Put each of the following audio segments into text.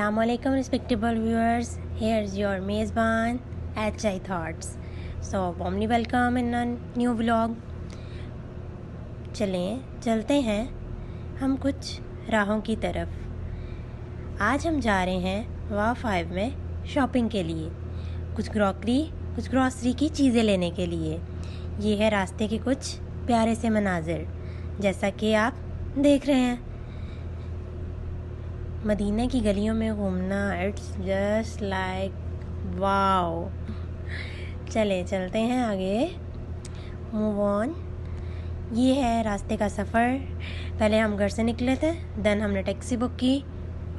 Assalamualaikum respectable viewers, here's your मेज़बान HI Thoughts. So warmly welcome in a new vlog. चलते हैं हम कुछ राहों की तरफ। आज हम जा रहे हैं वाव 5 में शॉपिंग के लिए, कुछ ग्रॉसरी की चीज़ें लेने के लिए। ये है रास्ते के कुछ प्यारे से मनाजिर, जैसा कि आप देख रहे हैं। मदीना की गलियों में घूमना, इट्स जस्ट लाइक वाओ। चलते हैं आगे, मूव ऑन। ये है रास्ते का सफ़र। पहले हम घर से निकले थे, देन हमने टैक्सी बुक की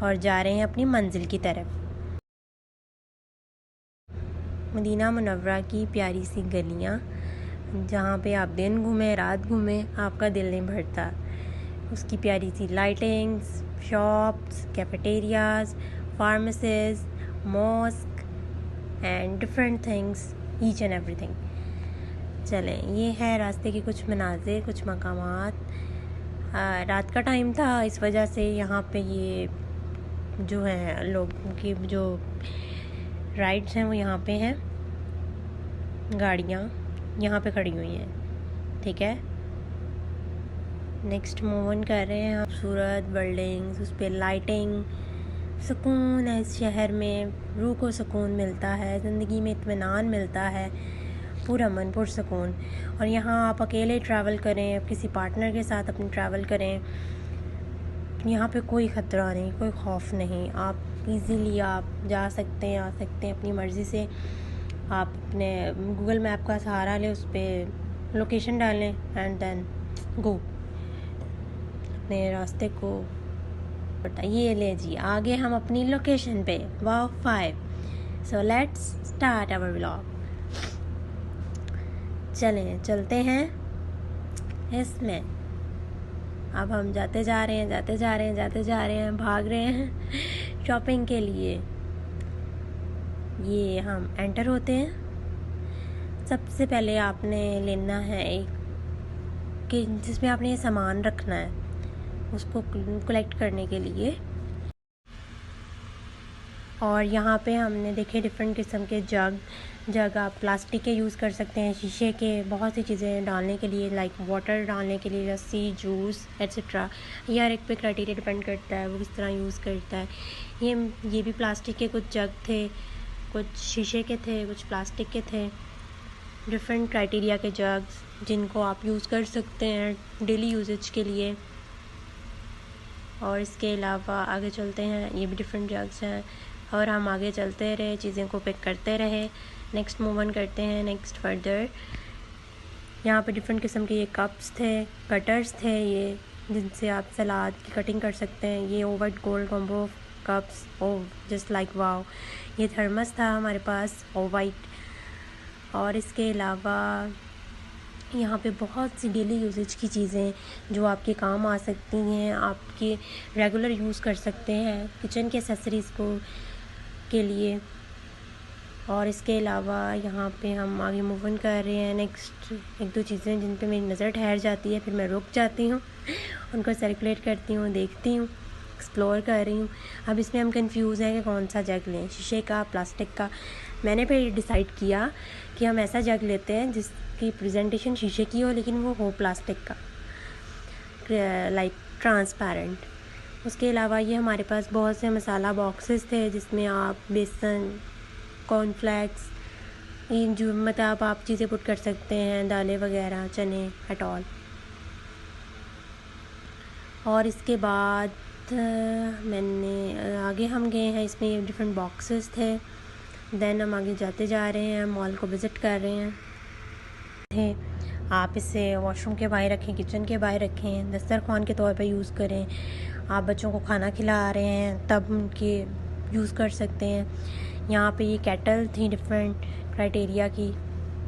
और जा रहे हैं अपनी मंजिल की तरफ। मदीना मुनव्वरा की प्यारी सी गलियाँ, जहाँ पे आप दिन घूमें रात घूमें आपका दिल नहीं भरता। उसकी प्यारी सी lightings, shops, cafeterias, pharmacies, mosque and different things, each and everything. ये है रास्ते के कुछ मनाजिर, कुछ मकामात। रात का टाइम था, इस वजह से यहाँ पे ये जो है लोगों की जो राइड्स हैं वो यहाँ पे हैं, गाड़ियाँ यहाँ पे खड़ी हुई हैं। ठीक है, नेक्स्ट मूव ऑन कर रहे हैं। खूबसूरत बिल्डिंग्स, उस पर लाइटिंग, सुकून है इस शहर में। रूह को सुकून मिलता है, ज़िंदगी में इत्मीनान मिलता है, पूरा मन पुरसुकून। और यहाँ आप अकेले ट्रैवल करें, आप किसी पार्टनर के साथ अपनी ट्रैवल करें, यहाँ पे कोई ख़तरा नहीं, कोई खौफ नहीं। आप इजीली आप जा सकते हैं, आ सकते हैं अपनी मर्ज़ी से। आप अपने गूगल मैप का सहारा लें, उस पर लोकेशन डालें एंड देन गो अपने रास्ते को। ये ले जी, आगे हम अपनी लोकेशन पे, wow 5। So let's start our vlog. चलते हैं इसमें। अब हम जाते जा रहे हैं, भाग रहे हैं शॉपिंग के लिए। ये हम एंटर होते हैं। सबसे पहले आपने लेना है एक कि जिसमें आपने ये सामान रखना है, उसको कलेक्ट करने के लिए। और यहाँ पे हमने देखे डिफरेंट किस्म के जग आप प्लास्टिक के यूज़ कर सकते हैं, शीशे के, बहुत सी चीज़ें डालने के लिए, लाइक वाटर डालने के लिए, लस्सी, जूस एट्सेट्रा। ये हर एक पे क्राइटेरिया डिपेंड करता है वो किस तरह यूज़ करता है। ये भी प्लास्टिक के कुछ जग थे, कुछ शीशे के थे, कुछ प्लास्टिक के थे। डिफरेंट क्राइटेरिया के जग्स जिनको आप यूज़ कर सकते हैं डेली यूजेज के लिए। और इसके अलावा आगे चलते हैं, ये भी डिफरेंट जग्स हैं। और हम आगे चलते रहे, चीज़ें को पिक करते रहे। नेक्स्ट मूव ऑन करते हैं, नेक्स्ट फर्दर। यहाँ पे डिफरेंट किस्म के ये कप्स थे, कटर्स थे, ये जिनसे आप सलाद की कटिंग कर सकते हैं। ये ओवर गोल्ड कॉम्बो कप्स, ओ जस्ट लाइक वाओ। ये थर्मस था हमारे पास, ओ वाइट। और इसके अलावा यहाँ पे बहुत सी डेली यूजेज की चीज़ें जो आपके काम आ सकती हैं, आपके रेगुलर यूज़ कर सकते हैं किचन के एक्सेसरीज़ के लिए। और इसके अलावा यहाँ पे हम आगे मूव ऑन कर रहे हैं। नेक्स्ट एक दो चीज़ें जिन पे मेरी नज़र ठहर जाती है, फिर मैं रुक जाती हूँ, उनको सर्कुलेट करती हूँ, देखती हूँ, एक्सप्लोर कर रही हूँ। अब इसमें हम कंफ्यूज हैं कि कौन सा जग लें, शीशे का, प्लास्टिक का। मैंने फिर डिसाइड किया कि हम ऐसा जग लेते हैं जिसकी प्रेजेंटेशन शीशे की हो, लेकिन वो हो प्लास्टिक का, लाइक ट्रांसपेरेंट। उसके अलावा ये हमारे पास बहुत से मसाला बॉक्सेस थे जिसमें आप बेसन, कॉर्नफ्लेक्स, इन जो मतलब आप चीज़ें पुट कर सकते हैं, दालें वगैरह, चने एट ऑल। और इसके बाद मैंने आगे हम गए हैं, इसमें डिफरेंट बॉक्सेस थे। देन हम आगे जाते जा रहे हैं, मॉल को विज़िट कर रहे हैं। आप इसे वॉशरूम के बाहर रखें, किचन के बाहर रखें, दस्तरखान के तौर पे यूज़ करें। आप बच्चों को खाना खिला रहे हैं तब उनके यूज़ कर सकते हैं। यहाँ पे ये केटल थी डिफरेंट क्राइटेरिया की,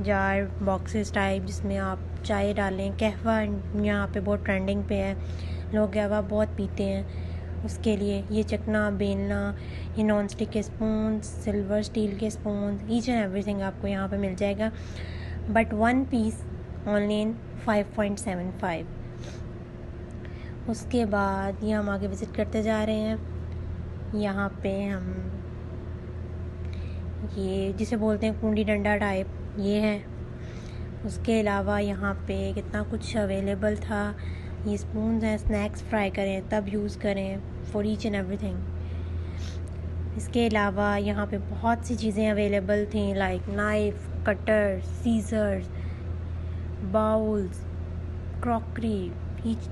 जार बॉक्सेस टाइप, जिसमें आप चाय डालें। कहवा यहाँ पे बहुत ट्रेंडिंग पे है, लोग कहवा बहुत पीते हैं। उसके लिए ये चकना, बेलना, ये नॉन स्टिक के स्पून, सिल्वर स्टील के स्पून, ईच एंड एवरीथिंग आपको यहाँ पे मिल जाएगा, बट 1 पीस ओनली इन 5.75। उसके बाद ये हम आगे विज़िट करते जा रहे हैं। यहाँ पे हम ये जिसे बोलते हैं कुंडी डंडा टाइप, ये है। उसके अलावा यहाँ पे कितना कुछ अवेलेबल था। ये स्पून हैं, स्नैक्स फ्राई करें तब यूज़ करें, फॉर ईच एंड एवरीथिंग। इसके अलावा यहाँ पे बहुत सी चीज़ें अवेलेबल थी, like knife, cutter, scissors, bowls, crockery,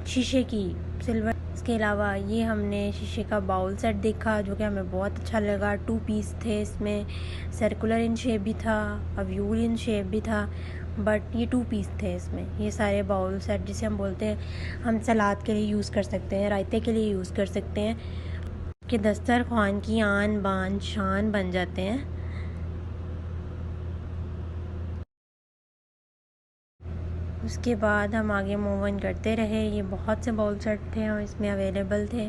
शीशे की, सिल्वर। इसके अलावा ये हमने शीशे का बाउल सेट देखा जो कि हमें बहुत अच्छा लगा। 2 पीस थे इसमें, सर्कुलर इन शेप भी था, अव्यूल इन शेप भी था, बट ये 2 पीस थे इसमें। ये सारे बाउल सेट जिसे हम बोलते हैं, हम सलाद के लिए यूज़ कर सकते हैं, रायते के लिए यूज़ कर सकते हैं, कि दस्तरखान की आन बान शान बन जाते हैं। उसके बाद हम आगे मूव ऑन करते रहे। ये बहुत से बाउल सेट थे और इसमें अवेलेबल थे।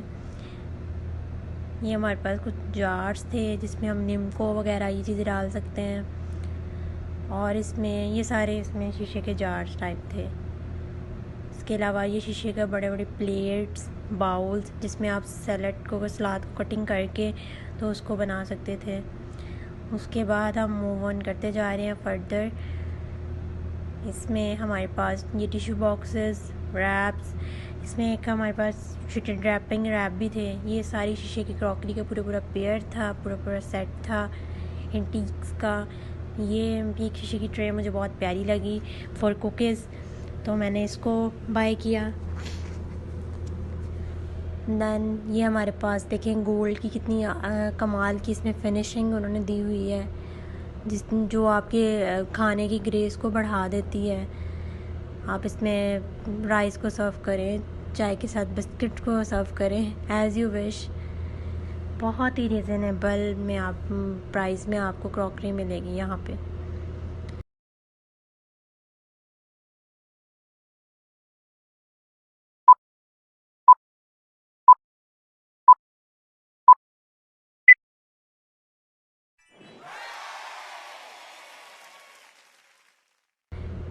ये हमारे पास कुछ जार्स थे जिसमें हम निम्को वगैरह ये चीज़ें डाल सकते हैं, और इसमें ये सारे इसमें शीशे के जार्स टाइप थे। इसके अलावा ये शीशे के बड़े बड़े प्लेट्स, बाउल्स जिसमें आप सलाद को कटिंग करके तो उसको बना सकते थे। उसके बाद हम मूव ऑन करते जा रहे हैं फर्दर। इसमें हमारे पास ये टिश्यू बॉक्सेस, रैप्स, इसमें एक हमारे पास शीटेड रैपिंग रैप भी थे। ये सारी शीशे की क्रॉकरी का पूरा पेयर था, पूरा सेट था एंटीक्स का। ये एक शीशे की ट्रे मुझे बहुत प्यारी लगी फॉर कुकीज़, तो मैंने इसको बाय किया। देन ये हमारे पास देखें गोल्ड की कितनी कमाल की इसमें फिनिशिंग उन्होंने दी हुई है, जो आपके खाने की ग्रेस को बढ़ा देती है। आप इसमें राइस को सर्व करें, चाय के साथ बिस्किट को सर्व करें, एज़ यू विश। बहुत ही रीज़नेबल में आप प्राइस में आपको क्रॉकरी मिलेगी यहाँ पे।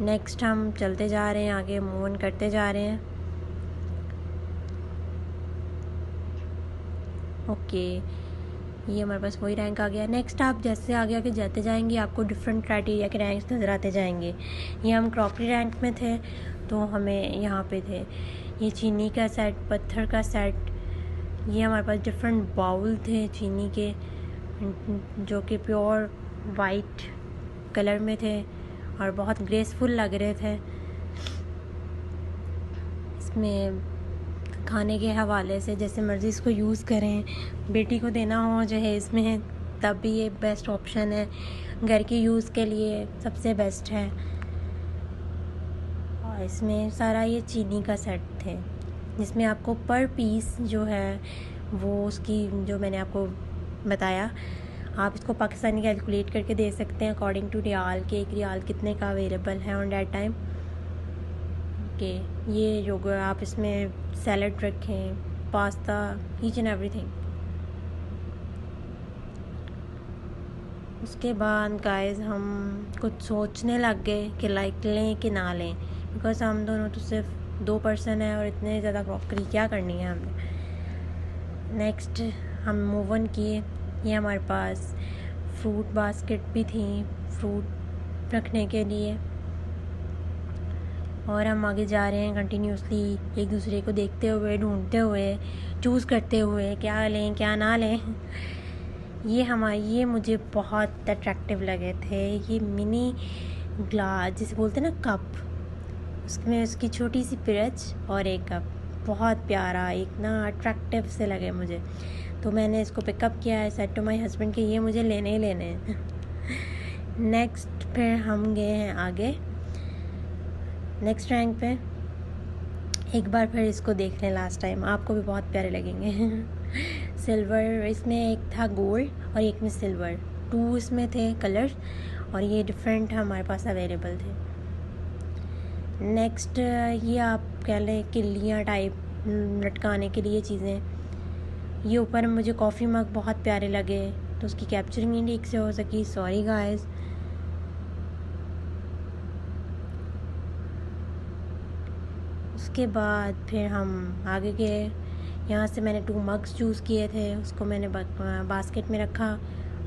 नेक्स्ट हम चलते जा रहे हैं आगे, मूव ऑन करते जा रहे हैं। ओके, ये हमारे पास वही रैंक आ गया। नेक्स्ट आप जैसे आगे आगे जाते जाएंगे आपको डिफरेंट क्राइटेरिया के रैंक्स नज़र आते जाएंगे। ये हम क्रॉकरी रैंक में थे तो हमें यहाँ पे थे ये चीनी का सेट, पत्थर का सेट। ये हमारे पास डिफरेंट बाउल थे चीनी के जो कि प्योर वाइट कलर में थे और बहुत ग्रेसफुल लग रहे थे। इसमें खाने के हवाले से जैसे मर्ज़ी इसको यूज़ करें, बेटी को देना हो जहेज़ में तब भी ये बेस्ट ऑप्शन है, घर के यूज़ के लिए सबसे बेस्ट है। और इसमें सारा ये चीनी का सेट थे जिसमें आपको पर पीस जो है वो उसकी जो मैंने आपको बताया, आप इसको पाकिस्तानी कैलकुलेट करके दे सकते हैं अकॉर्डिंग टू रियाल के, एक रियाल कितने का अवेलेबल है ऑन दैट टाइम। ओके, ये जो आप इसमें सैलड रखें, पास्ता, ईच एंड एवरीथिंग। उसके बाद गाइस हम कुछ सोचने लग गए कि लाइक लें कि ना लें, बिकॉज हम दोनों तो सिर्फ 2 पर्सन हैं और इतने ज़्यादा क्रॉकरी क्या करनी है हमने। नेक्स्ट हम मूव ऑन किए। ये हमारे पास फ्रूट बास्केट भी थी फ्रूट रखने के लिए, और हम आगे जा रहे हैं कंटिन्यूसली एक दूसरे को देखते हुए, ढूंढते हुए, चूज़ करते हुए क्या लें क्या ना लें। ये मुझे बहुत अट्रैक्टिव लगे थे। ये मिनी ग्लास जिसे बोलते हैं ना कप, उसमें उसकी छोटी सी पिरच और एक कप, बहुत प्यारा, एक ना अट्रैक्टिव से लगे मुझे, तो मैंने इसको पिकअप किया है। सेड टू माई हस्बैंड कि ये मुझे लेने ही लेने हैं। नेक्स्ट फिर हम गए हैं आगे नेक्स्ट रैंक पे। एक बार फिर इसको देख लें लास्ट टाइम, आपको भी बहुत प्यारे लगेंगे। सिल्वर, इसमें एक था गोल्ड और एक में सिल्वर, 2 इसमें थे कलर्स और ये डिफरेंट हमारे पास अवेलेबल थे। नेक्स्ट ये आप कह लें किलियाँ टाइप लटकाने के लिए चीज़ें। ये ऊपर मुझे कॉफ़ी मग बहुत प्यारे लगे तो उसकी कैप्चरिंग नहीं ठीक से हो सकी, सॉरी गाइस। उसके बाद फिर हम आगे गए। यहाँ से मैंने 2 मग्स चूज़ किए थे, उसको मैंने बास्केट में रखा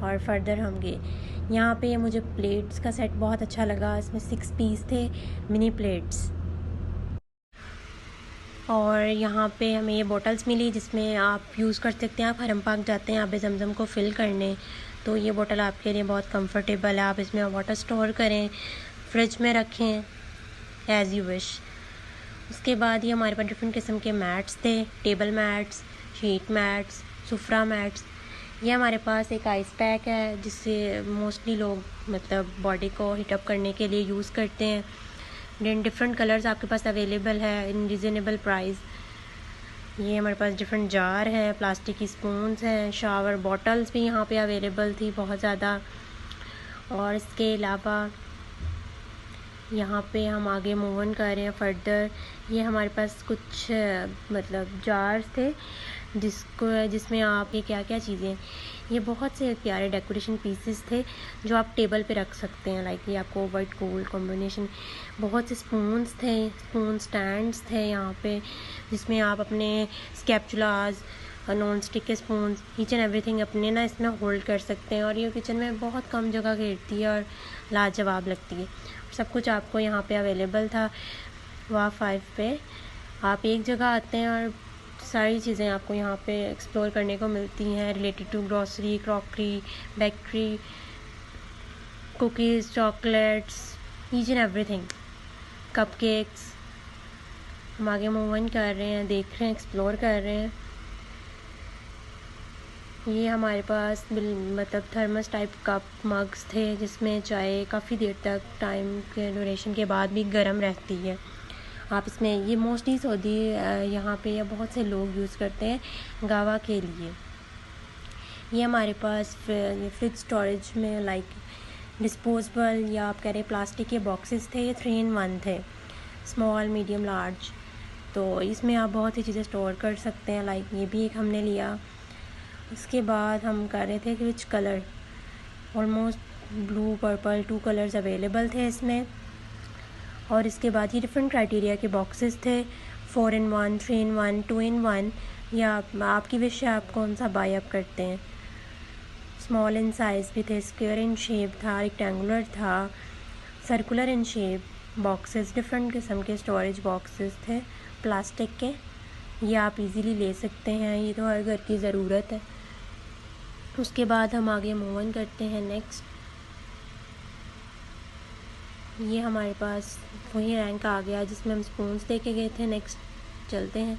और फर्दर हम गए। यहाँ पे मुझे प्लेट्स का सेट बहुत अच्छा लगा, इसमें 6 पीस थे मिनी प्लेट्स। और यहाँ पे हमें ये बॉटल्स मिली जिसमें आप यूज़ कर सकते हैं। आप हरम पाक जाते हैं आब ज़मज़म को फ़िल करने, तो ये बॉटल आपके लिए बहुत कंफर्टेबल है। आप इसमें वाटर स्टोर करें, फ्रिज में रखें एज़ यू विश। उसके बाद ये हमारे पास डिफरेंट किस्म के मैट्स थे, टेबल मैट्स, शीट मैट्स, सुफ्रा मैट्स। ये हमारे पास एक आइस पैक है जिससे मोस्टली लोग मतलब बॉडी को हीटअप करने के लिए यूज़ करते हैं। डिफरेंट कलर्स आपके पास अवेलेबल है इन रिजनेबल प्राइस। ये हमारे पास डिफरेंट जार हैं, प्लास्टिक की स्पून्स हैं, शावर बॉटल्स भी यहाँ पे अवेलेबल थी बहुत ज़्यादा। और इसके अलावा यहाँ पे हम आगे मूव ऑन कर रहे हैं फर्दर। ये हमारे पास कुछ मतलब जार्स थे जिसमें आप ये क्या क्या चीज़ें, ये बहुत से प्यारे डेकोरेशन पीसेस थे जो आप टेबल पे रख सकते हैं। लाइक ये आपको वाइट गोल्ड कॉम्बिनेशन, बहुत से स्पून्स थे, स्पून स्टैंड्स थे यहाँ पे जिसमें आप अपने स्कैपुलास, नॉन स्टिक के स्पून्स, ईच एंड एवरीथिंग अपने ना इसमें होल्ड कर सकते हैं। और ये किचन में बहुत कम जगह घेरती है और लाजवाब लगती है। सब कुछ आपको यहाँ पे अवेलेबल था। वाह 5 पे आप एक जगह आते हैं और सारी चीज़ें आपको यहाँ पे एक्सप्लोर करने को मिलती हैं related to grocery, crockery, bakery, cookies, chocolates, each and everything, cupcakes. हम आगे मूव ऑन कर रहे हैं, देख रहे हैं, एक्सप्लोर कर रहे हैं। ये हमारे पास मतलब थर्मस टाइप कप मग्स थे जिसमें चाय काफ़ी देर तक टाइम के ड्यूरेशन के बाद भी गर्म रहती है। आप इसमें ये मोस्टली सऊदी यहाँ पे या बहुत से लोग यूज़ करते हैं गावा के लिए। ये हमारे पास ये फ्रिज स्टोरेज में लाइक डिस्पोजेबल या आप कह रहे प्लास्टिक के बॉक्सेस थे। ये 3 in 1 थे, स्मॉल, मीडियम, लार्ज। तो इसमें आप बहुत सी चीज़ें स्टोर कर सकते हैं। लाइक ये भी एक हमने लिया। उसके बाद हम कर रहे थे कि which colour, almost blue, purple, 2 colours available थे इसमें। और इसके बाद ये डिफरेंट क्राइटेरिया के बॉक्सेस थे, 4 in 1, 3 in 1, 2 in 1, या आपकी विश है आप कौन सा बाय अप करते हैं। स्मॉल इन साइज़ भी थे, स्क्वायर इन शेप था, रेक्टेंगुलर था, circular in shape boxes, different किस्म के स्टोरेज बॉक्सेस थे प्लास्टिक के। ये आप इजीली ले सकते हैं, ये तो हर घर की ज़रूरत है। उसके बाद हम आगे मूव ऑन करते हैं नेक्स्ट। ये हमारे पास वही रैंक आ गया जिसमें हम स्पून्स लेके गए थे। नेक्स्ट चलते हैं।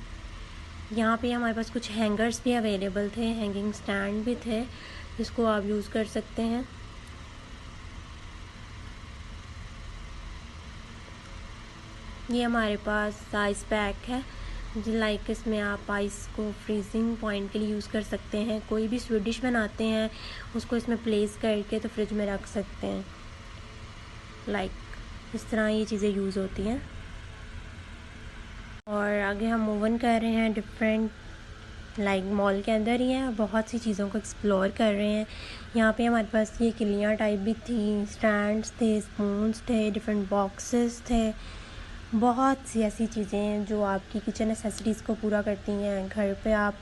यहाँ पे हमारे पास कुछ हैंगर्स भी अवेलेबल थे, हैंगिंग स्टैंड भी थे जिसको आप यूज़ कर सकते हैं। ये हमारे पास आइस पैक है, लाइक इसमें आप आइस को फ्रीजिंग पॉइंट के लिए यूज़ कर सकते हैं। कोई भी स्वीट डिश बनाते हैं उसको इसमें प्लेस करके तो फ्रिज में रख सकते हैं। लाइक इस तरह ये चीज़ें यूज़ होती हैं। और आगे हम मूव ऑन कर रहे हैं डिफरेंट, लाइक मॉल के अंदर ही हैं, बहुत सी चीज़ों को एक्सप्लोर कर रहे हैं। यहाँ पे हमारे पास ये किलियाँ टाइप भी थी, स्टैंड्स थे, स्पून्स थे, डिफरेंट बॉक्सेस थे, बहुत सी ऐसी चीज़ें जो आपकी किचन एसेसरीज़ को पूरा करती हैं। घर पे आप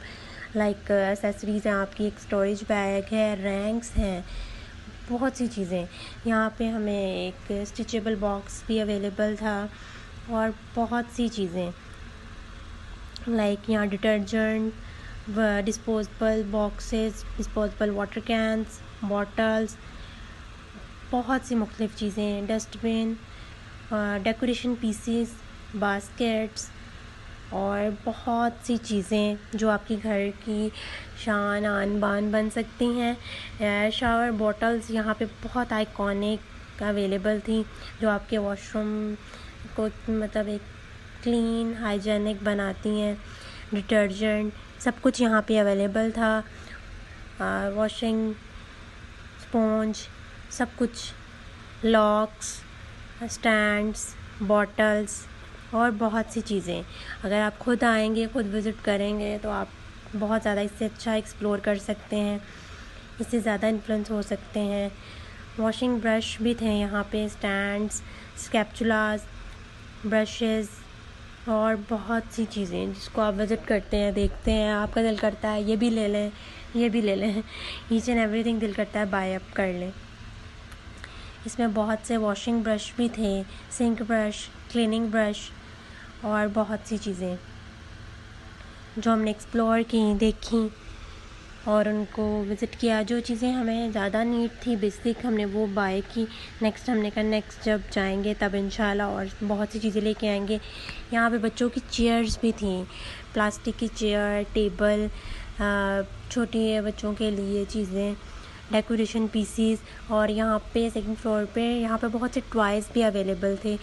लाइक एसेसरीज़ हैं आपकी, एक स्टोरेज बैग है, रैंक्स हैं, बहुत सी चीज़ें। यहाँ पे हमें एक स्टिचेबल बॉक्स भी अवेलेबल था और बहुत सी चीज़ें लाइक यहाँ detergent, disposable boxes, disposable water cans, bottles, बहुत सी मुख्तलिफ़ चीज़ें, डस्टबिन, डेकोरेशन पीसेस, बास्केट्स और बहुत सी चीज़ें जो आपकी घर की शान आन बान बन सकती हैं। शावर बॉटल्स यहाँ पे बहुत आइकॉनिक अवेलेबल थी जो आपके वॉशरूम को मतलब एक क्लीन हाइजेनिक बनाती हैं। डिटर्जेंट सब कुछ यहाँ पे अवेलेबल था, वॉशिंग स्पॉन्ज सब कुछ, लॉक्स, स्टैंड्स, बॉटल्स और बहुत सी चीज़ें। अगर आप खुद आएंगे, खुद विज़िट करेंगे तो आप बहुत ज़्यादा इससे अच्छा एक्सप्लोर कर सकते हैं, इससे ज़्यादा इन्फ्लुएंस हो सकते हैं। वॉशिंग ब्रश भी थे यहाँ पे, स्टैंड्स, स्कैपुलास, ब्रशेस, और बहुत सी चीज़ें जिसको आप विज़िट करते हैं, देखते हैं, आपका दिल करता है ये भी ले लें, ये भी ले लें, ईच एंड एवरीथिंग दिल करता है बाय अप कर लें। इसमें बहुत से वॉशिंग ब्रश भी थे, सिंक ब्रश, क्लीनिंग ब्रश और बहुत सी चीज़ें जो हमने एक्सप्लोर की, देखी और उनको विज़िट किया। जो चीज़ें हमें ज़्यादा नीड थी बेसिक, हमने वो बाय की। नेक्स्ट हमने कहा नेक्स्ट जब जाएंगे तब इंशाल्लाह और बहुत सी चीज़ें लेके आएंगे। यहाँ पे बच्चों की चेयर्स भी थी, प्लास्टिक की चेयर, टेबल, छोटे बच्चों के लिए चीज़ें, डेकोरेशन पीसीस। और यहाँ पे सेकंड फ्लोर पे यहाँ पे बहुत से टॉयज़ भी अवेलेबल थे।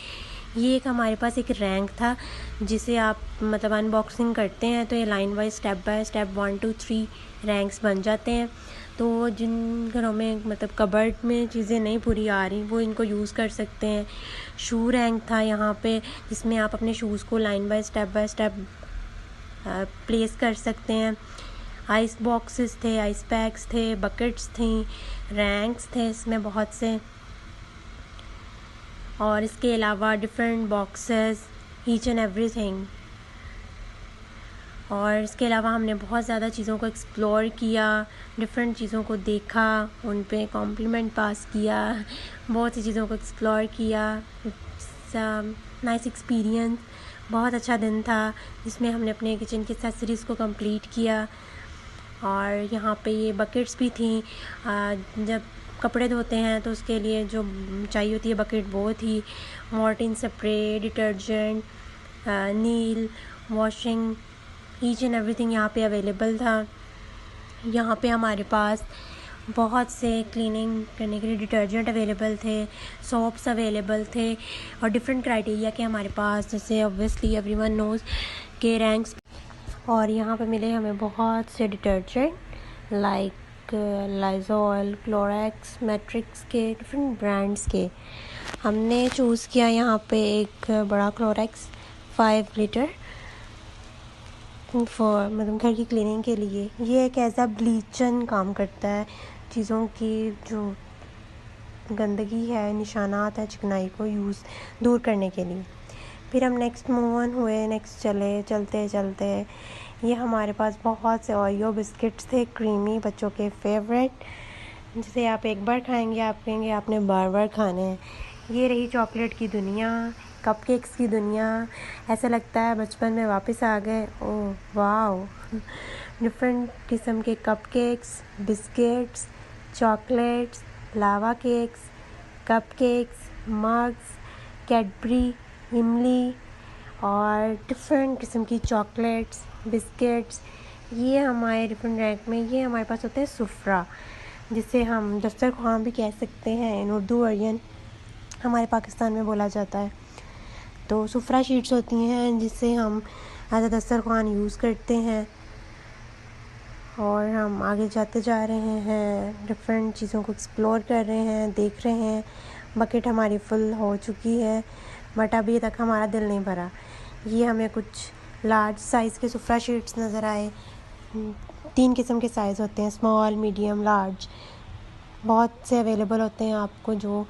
ये एक हमारे पास एक रैंक था जिसे आप मतलब अनबॉक्सिंग करते हैं तो ये line wise step by step 1 2 3 ranks बन जाते हैं। तो जिन घरों में मतलब कबर्ड में चीज़ें नहीं पूरी आ रही वो इनको यूज़ कर सकते हैं। शू रैंक था यहाँ पे जिसमें आप अपने शूज़ को लाइन बाय स्टेप प्लेस कर सकते हैं। आइस बॉक्सेस थे, आइस पैक्स थे, बकेट्स थी, रैंक्स थे इसमें बहुत से। और इसके अलावा different boxes, each and everything. और इसके अलावा हमने बहुत ज़्यादा चीज़ों को एक्सप्लोर किया, डिफरेंट चीज़ों को देखा, उन पे कॉम्प्लीमेंट पास किया, बहुत सी चीज़ों को एक्सप्लोर किया। नाइस एक्सपीरियंस, बहुत अच्छा दिन था जिसमें हमने अपने किचन की एक्सेसरीज़ को कंप्लीट किया। और यहाँ पे ये बकेट्स भी थी, जब कपड़े धोते हैं तो उसके लिए जो चाहिए होती है बकेट वो थी। मॉर्टिन स्प्रे, डिटर्जेंट, नील, वॉशिंग, ईच एंड एवरीथिंग यहाँ पे अवेलेबल था। यहाँ पे हमारे पास बहुत से क्लीनिंग करने के लिए डिटर्जेंट अवेलेबल थे, सोप्स अवेलेबल थे और डिफरेंट क्राइटेरिया के हमारे पास, जैसे ऑब्वियसली एवरीवन नोज़ के रैंक्स। और यहाँ पे मिले हमें बहुत से detergent like Lysol, Clorox, matrix के डिफरेंट ब्रांड्स के। हमने चूज़ किया यहाँ पे एक बड़ा क्लोरेक्स 5 लीटर फॉर मतलब घर की क्लीनिंग के लिए। ये एक ऐसा ब्लीचन काम करता है, चीज़ों की जो गंदगी है, निशानात है, चिकनाई को दूर करने के लिए। फिर हम नेक्स्ट मूव ऑन हुए, नेक्स्ट चलते ये हमारे पास बहुत से ओरियो बिस्किट्स थे, क्रीमी, बच्चों के फेवरेट, जिसे आप एक बार खाएंगे आप कहेंगे आपने बार बार खाने हैं। ये रही चॉकलेट की दुनिया, कपकेक्स की दुनिया, ऐसा लगता है बचपन में वापस आ गए। ओह वाओ, डिफरेंट किस्म के कपकेक्स, बिस्किट्स, चॉकलेट्स, लावा केक्स, कपकेक्स, मग्स, कैडबरी, इमली और डिफरेंट किस्म की चॉकलेट्स, बिस्किट्स। ये हमारे डिफरेंट रैंक में ये हमारे पास होते हैं सुफ्रा, जिसे हम दस्तरख्वान भी कह सकते हैं इन उर्दू वर्जन, हमारे पाकिस्तान में बोला जाता है। तो सुफ्रा शीट्स होती हैं जिससे हम एज अ दस्तरख्वान यूज़ करते हैं। और हम आगे जाते जा रहे हैं, डिफरेंट चीज़ों को एक्सप्लोर कर रहे हैं, देख रहे हैं। बकेट हमारी फुल हो चुकी है बट अभी तक हमारा दिल नहीं भरा। ये हमें कुछ लार्ज साइज़ के सुफ्रा शीट्स नज़र आए। 3 किस्म के साइज़ होते हैं, स्मॉल, मीडियम, लार्ज, बहुत से अवेलेबल होते हैं। आपको जो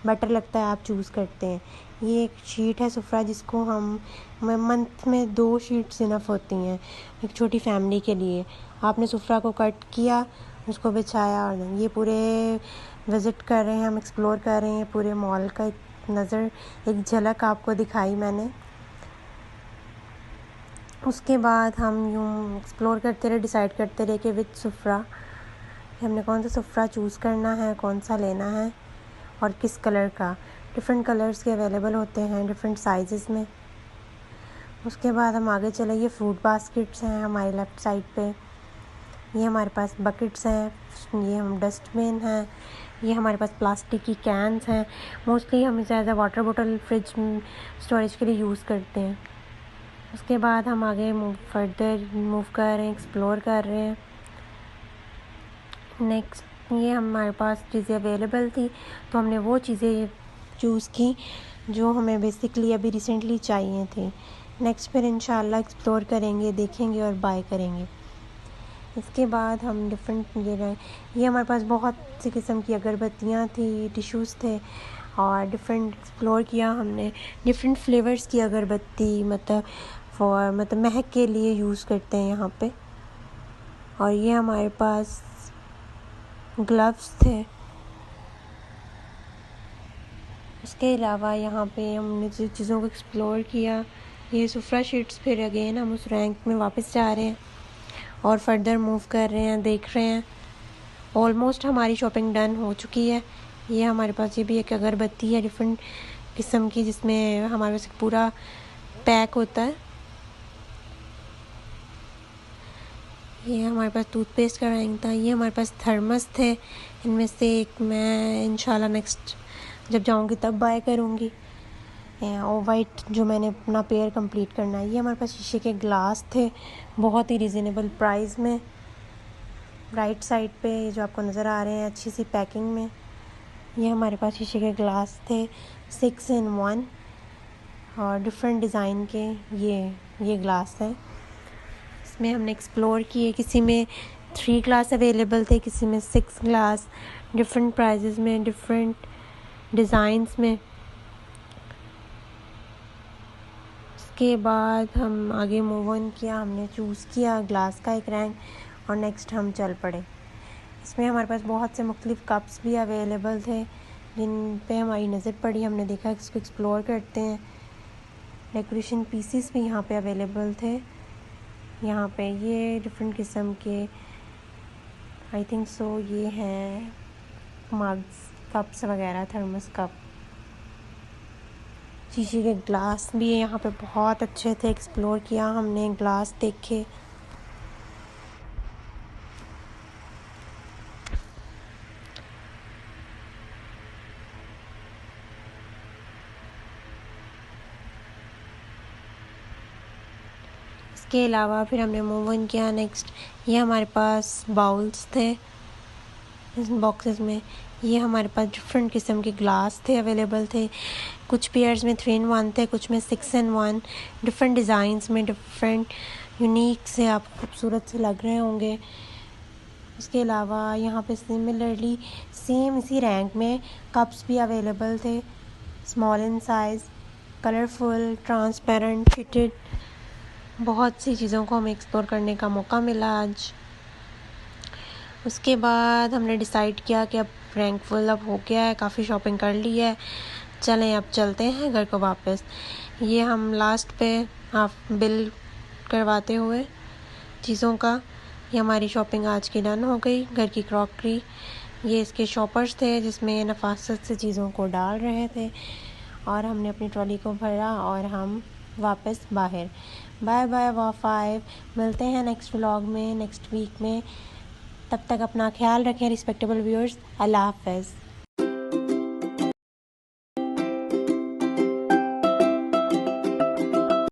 बेटर लगता है आप चूज़ करते हैं। ये एक शीट है सुफ्रा जिसको हम मंथ में 2 शीट्स इनफ होती हैं एक छोटी फैमिली के लिए। आपने सुफ्रा को कट किया, उसको बिछाया और ये पूरे विज़िट कर रहे हैं, हम एक्सप्लोर कर रहे हैं पूरे मॉल का। नज़र एक झलक आपको दिखाई मैंने। उसके बाद हम यूँ एक्सप्लोर करते रहे, डिसाइड करते रहे कि विद सुफ्रा हमने कौन सा सुफ्रा चूज़ करना है, कौन सा लेना है और किस कलर का। डिफरेंट कलर्स के अवेलेबल होते हैं डिफरेंट साइज़ेस में। उसके बाद हम आगे चले, ये फ्रूट बास्केट्स हैं हमारे लेफ़्ट साइड पे, ये हमारे पास बकेट्स हैं, ये हम डस्टबिन हैं, ये हमारे पास प्लास्टिक की कैंस हैं। मोस्टली हम इसे एज अ वाटर बोतल फ्रिज स्टोरेज के लिए यूज़ करते हैं। उसके बाद हम आगे मूव कर रहे हैं, एक्सप्लोर कर रहे हैं। नेक्स्ट ये हमारे पास चीज़ें अवेलेबल थी तो हमने वो चीज़ें चूज़ की जो हमें बेसिकली अभी रिसेंटली चाहिए थी। नेक्स्ट फिर इंशाल्लाह एक्सप्लोर करेंगे, देखेंगे और बाय करेंगे। इसके बाद हम डिफरेंट ये हमारे पास बहुत सी किस्म की अगरबत्तियाँ थी, टिश्यूज़ थे और डिफरेंट एक्सप्लोर किया हमने, डिफरेंट फ्लेवर्स की अगरबत्ती मतलब महक के लिए यूज़ करते हैं यहाँ पे। और ये हमारे पास ग्लव्स थे। इसके अलावा यहाँ पे हमने जो चीज़ों को एक्सप्लोर किया, ये सुफ्रा शीट्स, फिर अगेन हम उस रैंक में वापस जा रहे हैं और फर्दर मूव कर रहे हैं, देख रहे हैं। ऑलमोस्ट हमारी शॉपिंग डन हो चुकी है। ये हमारे पास ये भी एक अगरबत्ती है डिफरेंट किस्म की, जिसमें हमारे पास पूरा पैक होता है। ये हमारे पास टूथपेस्ट का रैंक था। ये हमारे पास थर्मस थे, इनमें से एक मैं इंशाल्लाह नेक्स्ट जब जाऊंगी तब बाय करूंगी। और वाइट जो मैंने अपना पेयर कंप्लीट करना है। ये हमारे पास शीशे के ग्लास थे, बहुत ही रिजनेबल प्राइस में। राइट साइड पे ये जो आपको नज़र आ रहे हैं अच्छी सी पैकिंग में, ये हमारे पास शीशे के ग्लास थे 6 in 1 और डिफरेंट डिज़ाइन के ये ग्लास है। इसमें हमने एक्सप्लोर किए, किसी में 3 ग्लास अवेलेबल थे, किसी में 6 ग्लास, डिफरेंट प्राइजेस में, डिफरेंट डिज़ाइंस में। इसके बाद हम आगे मूव ऑन किया, हमने चूज़ किया ग्लास का एक रैंक और नेक्स्ट हम चल पड़े। इसमें हमारे पास बहुत से मुख्तलिफ़ कप्स भी अवेलेबल थे जिन पे हमारी नज़र पड़ी, हमने देखा इसको एक्सप्लोर करते हैं। डेकोरेशन पीसीस भी यहाँ पे अवेलेबल थे। यहाँ पे ये डिफरेंट किस्म के आई थिंक सो ये हैं मग्स, कप्स वगैरह, थर्मस कप। शीशे के ग्लास भी यहाँ पे बहुत अच्छे थे, एक्सप्लोर किया हमने, ग्लास देखे। इसके अलावा फिर हमने मूव ऑन किया नेक्स्ट। ये हमारे पास बाउल्स थे इस बॉक्सेस में। ये हमारे पास डिफरेंट किस्म के ग्लास थे, अवेलेबल थे। कुछ पेयर्स में 3 in 1 थे, कुछ में 6 in 1, डिफरेंट डिज़ाइंस में, डिफरेंट यूनिक से, आप खूबसूरत से लग रहे होंगे। इसके अलावा यहाँ पे सिमिलरली सेम इसी रैंक में कप्स भी अवेलेबल थे, small in size, colourful, transparent, fitted. बहुत सी चीज़ों को हमें एक्सप्लोर करने का मौका मिला आज। उसके बाद हमने डिसाइड किया कि अब रैंक फुल अब हो गया है, काफ़ी शॉपिंग कर ली है, चलें अब चलते हैं घर को वापस। ये हम लास्ट पे हाफ बिल करवाते हुए चीज़ों का, ये हमारी शॉपिंग आज की डन हो गई। घर की क्रॉकरी, ये इसके शॉपर्स थे जिसमें नफासत से चीज़ों को डाल रहे थे और हमने अपनी ट्रॉली को भरा और हम वापस बाहर। बाय बाय वाह5, मिलते हैं नेक्स्ट व्लॉग में, नेक्स्ट वीक में। तब तक अपना ख्याल रखें रिस्पेक्टेबल व्यूअर्स। अल्लाह हाफ़िज़।